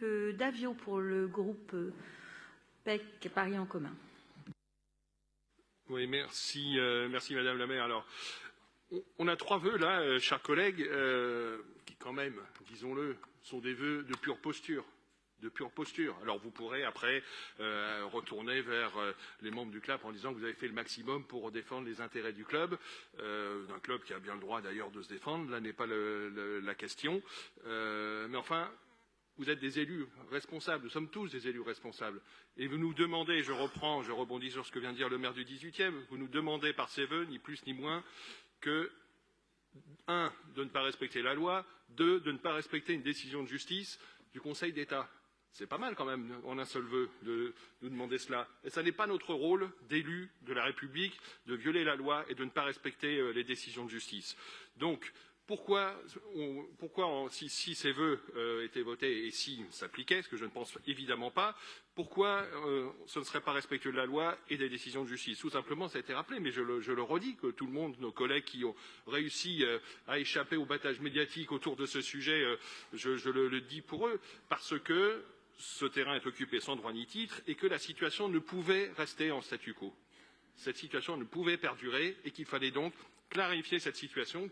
Monsieur Davio pour le groupe PEC Paris en commun. Oui, merci, merci Madame la maire. Alors, on a 3 vœux là, chers collègues, qui quand même, disons-le, sont des vœux de pure posture. Alors vous pourrez après retourner vers les membres du club en disant que vous avez fait le maximum pour défendre les intérêts du club, d'un club qui a bien le droit d'ailleurs de se défendre, là n'est pas la question. Mais enfin, vous êtes des élus responsables, nous sommes tous des élus responsables. Et vous nous demandez, je rebondis sur ce que vient de dire le maire du 18e, vous nous demandez par ces vœux, ni plus ni moins, que 1, de ne pas respecter la loi, 2, de ne pas respecter une décision de justice du Conseil d'État. C'est pas mal quand même, en un seul vœu, de nous demander cela. Et ça n'est pas notre rôle d'élus de la République de violer la loi et de ne pas respecter les décisions de justice. Donc, pourquoi si ces vœux étaient votés et s'ils s'appliquaient, ce que je ne pense évidemment pas, pourquoi ce ne serait pas respectueux de la loi et des décisions de justice? Tout simplement, ça a été rappelé, mais je le redis, que tout le monde, nos collègues qui ont réussi à échapper au battage médiatique autour de ce sujet, je le dis pour eux, parce que ce terrain est occupé sans droit ni titre et que la situation ne pouvait rester en statu quo. Cette situation ne pouvait perdurer et qu'il fallait donc clarifier cette situation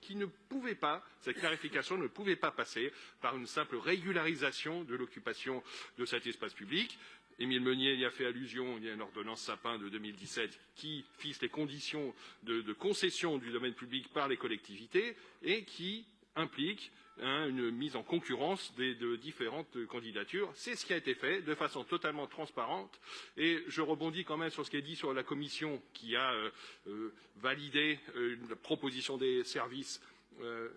cette clarification ne pouvait pas passer par une simple régularisation de l'occupation de cet espace public. Émile Meunier y a fait allusion, il y a une ordonnance Sapin de 2017 qui fixe les conditions de concession du domaine public par les collectivités et qui implique une mise en concurrence de différentes candidatures. C'est ce qui a été fait de façon totalement transparente. Et je rebondis quand même sur ce qui est dit sur la commission qui a validé la proposition des services.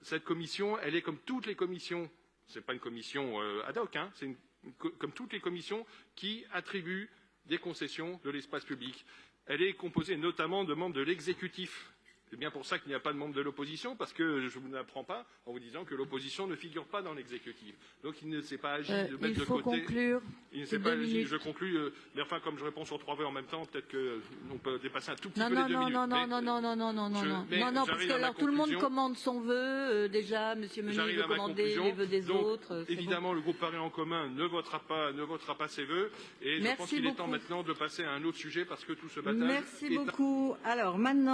Cette commission, elle est comme toutes les commissions. Ce n'est pas une commission ad hoc, c'est comme toutes les commissions qui attribuent des concessions de l'espace public. Elle est composée notamment de membres de l'exécutif. C'est bien pour ça qu'il n'y a pas de membres de l'opposition, parce que je ne vous apprends pas en vous disant que l'opposition ne figure pas dans l'exécutif. Donc il ne s'est pas agi de mettre de côté. Il faut conclure. Il ne s'est pas agi, je conclus, mais enfin comme je réponds sur 3 vœux en même temps, peut-être qu'on peut dépasser un tout petit peu les 2 minutes. Non, parce que alors tout le monde commande son vœu. Déjà, Monsieur Meunier veut commander les vœux des autres. Évidemment, le groupe Paris en commun ne votera pas ces vœux. Et je pense qu'il est temps maintenant de passer à un autre sujet, parce que tout ce battage. Merci beaucoup. Alors maintenant.